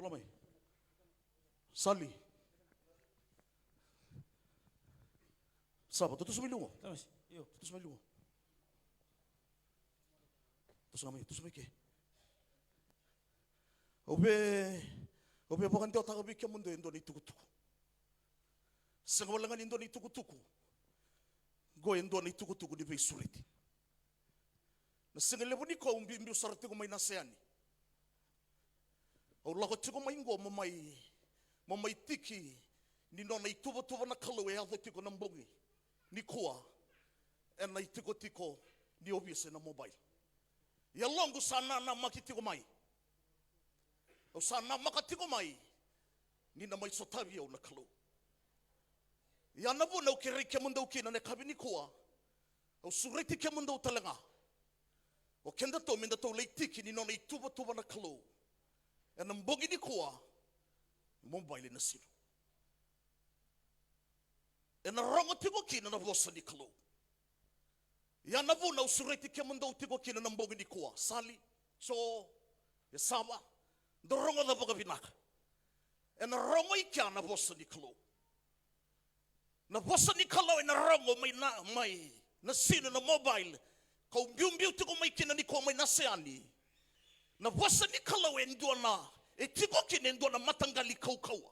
Tolong mai. Sali. Saba, tutus milungo. Tamas, iyo. Tutus milungo. Tutus mai ke. Obe bukan dia tak bikin mundo Indo ni tuku-tuku. Sengawalangan Indo ni tuku-tuku. Go Indo ni tuku-tuku di besuriti. Na sengalebu ni ko umbi usarati ko may naseani. O lako tiko mai ngo mamai tiki ni no na ituba na kalawe ado tiko na mbongi ni koa e na tiko ni obvious na mobile. Ya longo sana na makitiko mai. O sana makatiko mai ni na mai sotavi o na kalo. Ya nabu na ukiri ke mundo ukina ne kabini koa. O sureti ke mundo utalanga. O kenda to minda to leitiki ni no na ituba na kalo. E na mbongi ni koa mobile na sino. E na rongo tiko kina na vosa ni kalo. Ya nabu na usureti ke mundo tiko kina na mbongi ni koa. Sali, so, ya sama. Do rongo da boga binaka. E na rongo ikia na vosa ni kalo. Na vosa ni kalo e na rongo mai na sino na mobile. Ka umbiumbiu tiko mai kina ni koa mai naseani. Na vosa ni kalo e ndua na e tiko kina ndua na matangali kaukaua.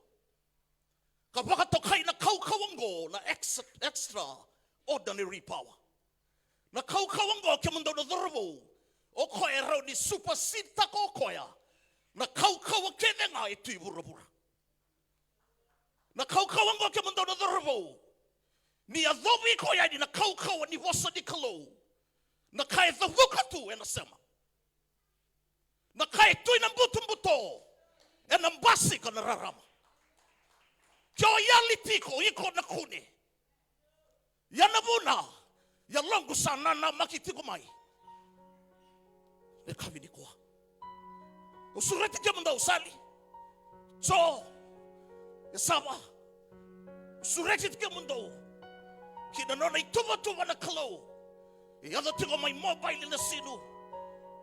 Ka baka tokai na kaukawango na extra ordinary power. Na kaukawango ke mundo na dhorbo. O koe rau ni supersede tako koea. Na kaukawa kene nga e tui burabura. Na kaukawango ke mundo na dhorbo. Ni adhobi koea ni na kaukawa ni vosa ni kalo. Na kae dhavuka tu e nasema. Na kae tui na mbuto e na mbasi ka na rarama. Kyo yali tiko iko na kune. Ya nabuna ya longu sana na makitiko mai. Ne kabini kwa. Usureti ke mundo usali. So ya saba. Usureti ke mundo. Kina nona ituva na kalo. Ya da tiko mai mobile na sinu.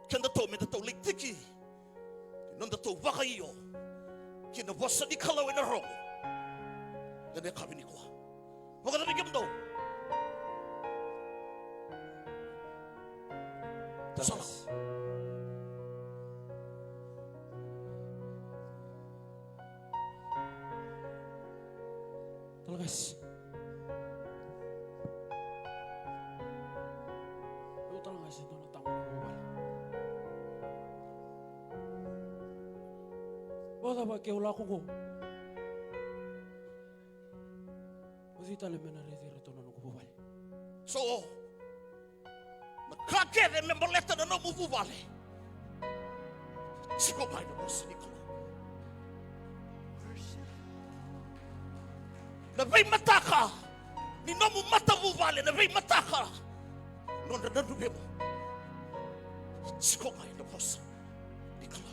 Kenda to me da to leitiki. Nanda to waka iyo. Kina wasa ni kalo ina rongo. Nene kabini kwa. Wakata bigim do. Tamas. Talagas. Yo talagas ito na tango ni mobile. Bota ba ke ula ko. Osita le mena retire to no ko mobile. So nakakere me moleta na no muvu vale. Siko bai no sinikolo. Na vei mataka. Ni no mu matavu vale na vei mataka. No na dubemo. Siko bai no bosa. Nikolo.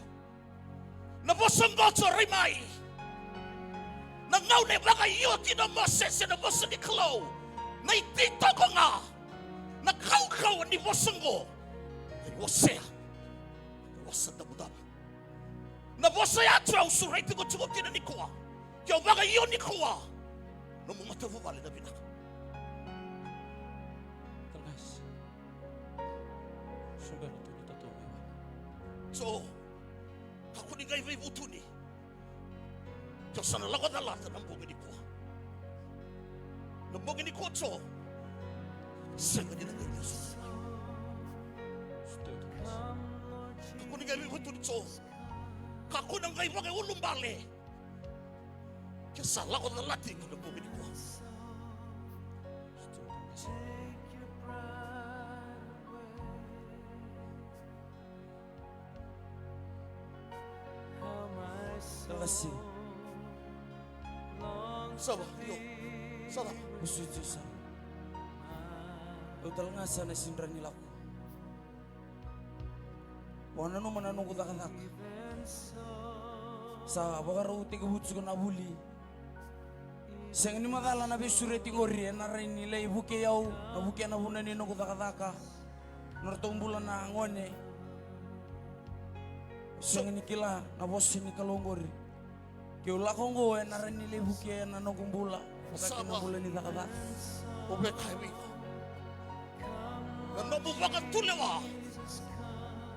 Na bosa ngoto rimai. Na ngau ne baka iyo kina Moses na bosa nikolo. Na itito ko nga. Na kau ni bosango. Ni wosea. Ni wasa damudamu. Na bosa ya tua usureti ko tuko kina nikoa. Kyo baka iyo nikoa. No mu matavu vale na binaka. Talagas. Sugar to ni tato mai. So, kako ni gai vei vutuni. Kyo sana lago da lata na mbongi nikoa. Na mbongi nikoa to. Senga ni na gai yesu. Kako ni gai vei vutuni to. Kako na gai vage ulumbale. Kyo sana lago da lati ko na mbongi nikoa. Talagas. Saba, yo. Saba. Usuju sa. Utal nga sa nasinra nila ko. Wana no mananong kudak-kudak. Sa bakaro tigabutsu ko nabuli. Seng ni madala na bisureti ngori na rin nila ibuke yaw. Nabuke na bunan nino kudak-kudaka. Nartong bulan na ngone. Seng ni kila na boss ni kalongori. ke ulakongo na ranile buke na nokumbula Sama. wakati nabula ni dakada Ube kaiwi. Na mubaga tulewa.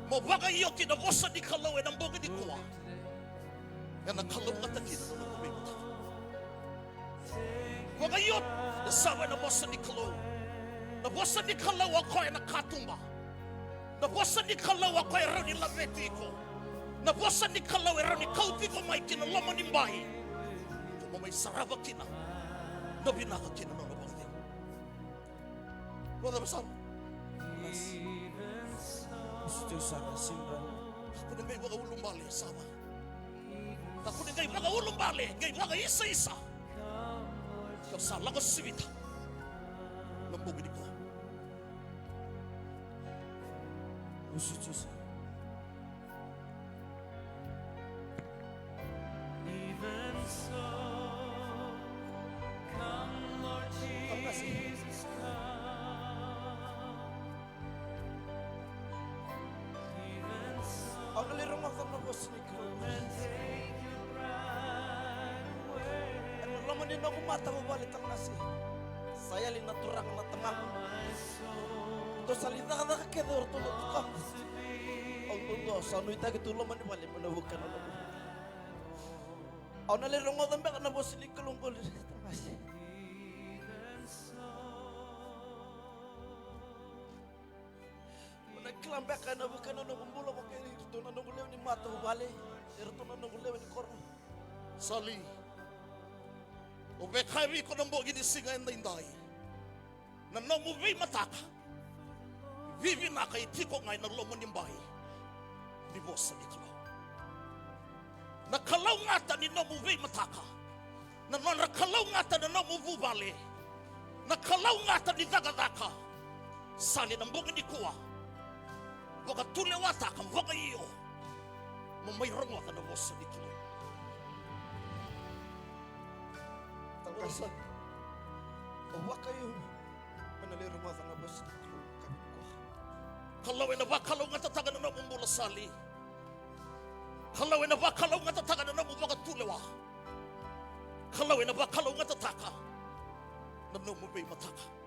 Mubaga iyo kinabosa ni kalawe na mboga ni kuwa. Yana kalaw ngata kina na nagumimata. Waga iyo na sawa na bosa ni kalaw. Na bosa ni kalaw ako na katumba. Na bosa ni kalaw ako raw ni labeti ko. Na bosa ni kalaw raw ni kauti ko may kinalama ni mbahi. Kung may saraba kina. Na binaka kina na nabangti. Wala masal. Mas Gusto sana simran Ako na ngay mga ulong bali, sama. Ako na ngay mga ulong bali, ngay mga isa-isa. Kasala ko sivita. Lambugin ko. Gusto sana ang nalirong ako na boss ni Klo ano laman din ako mata ko balit ang nasi saya lin naturang na tama to salita ka nakakador tulog ka ang tundo sa ano itag ito laman ni bali manawag ka na naman ang nalirong ako na boss ni Klo ang nasi nagklambek ka na bukan na nagumbulo ko kaya ito na nagulew ni mata ko bali ito na nagulew ni korno Sali. Ube kaiwi ko ng bogi ni singayin na inday. Na namubay mataka. Vivi na kay tiko ngay na lomon yung bahay. Di bosa ni kalaw. Nakalaw nga ta ni namubay mataka. Na nakalaw nga ta na namububali. Nakalaw nga ta ni dagadaka. Sali ng bogi ni kuwa. Waka tulewata kang waka iyo. Mamayroong waka na bosa ni kalaw. Tangkasan bawa kayo manalirong mga nga boss ni Klo kami ko Kalawin na ba kalaw nga tataga na namumula sali. Kalawin na ba kalaw nga tataga na namumula tulewa. Kalawin na ba kalaw nga tataka na namumay mataka.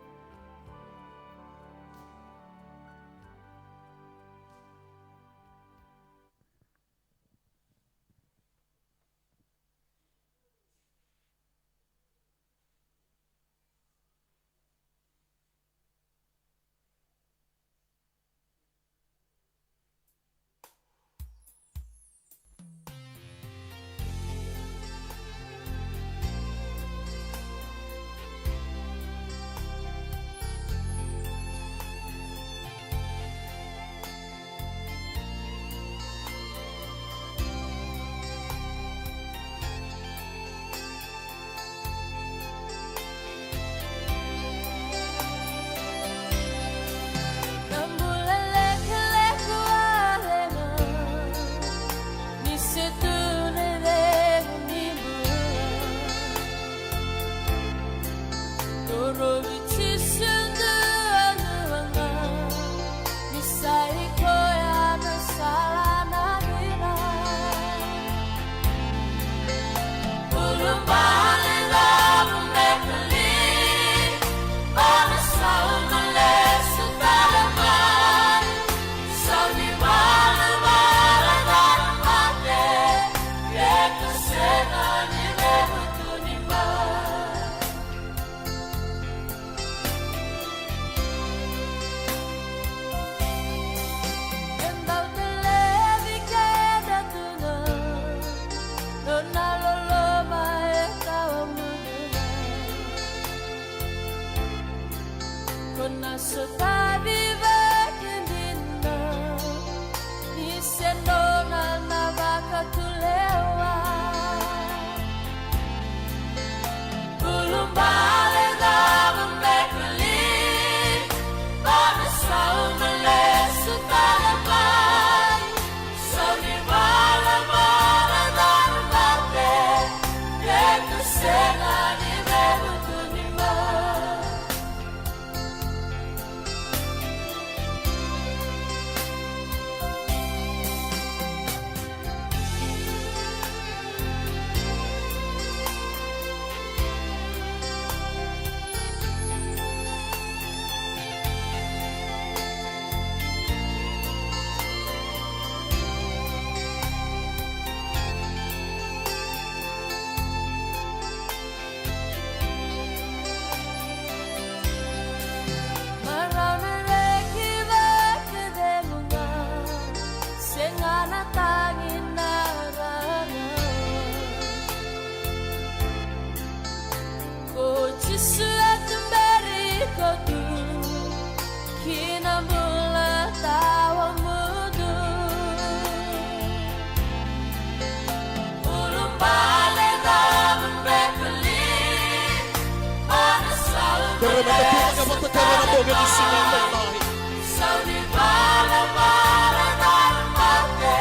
sinamay lahi. Sa libala-bala ng mate,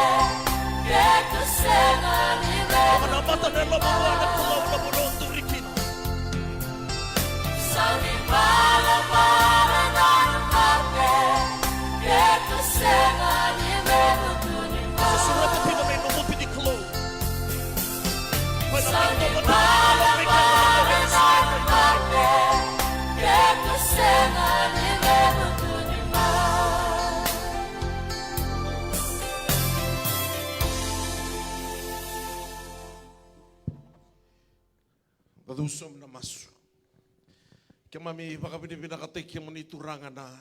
Keto sena ni Mga namata nila mga anak tumaw na bulong turikina. Sa libala-bala ng mate, Keto sena ni Susurat at hina may numuti ni Klo. Sa Panamito mo na libala-bala ng mate, Keto sena ni Badusom na maso. Kaya mami, baka binibinakatay kaya mo niturangan na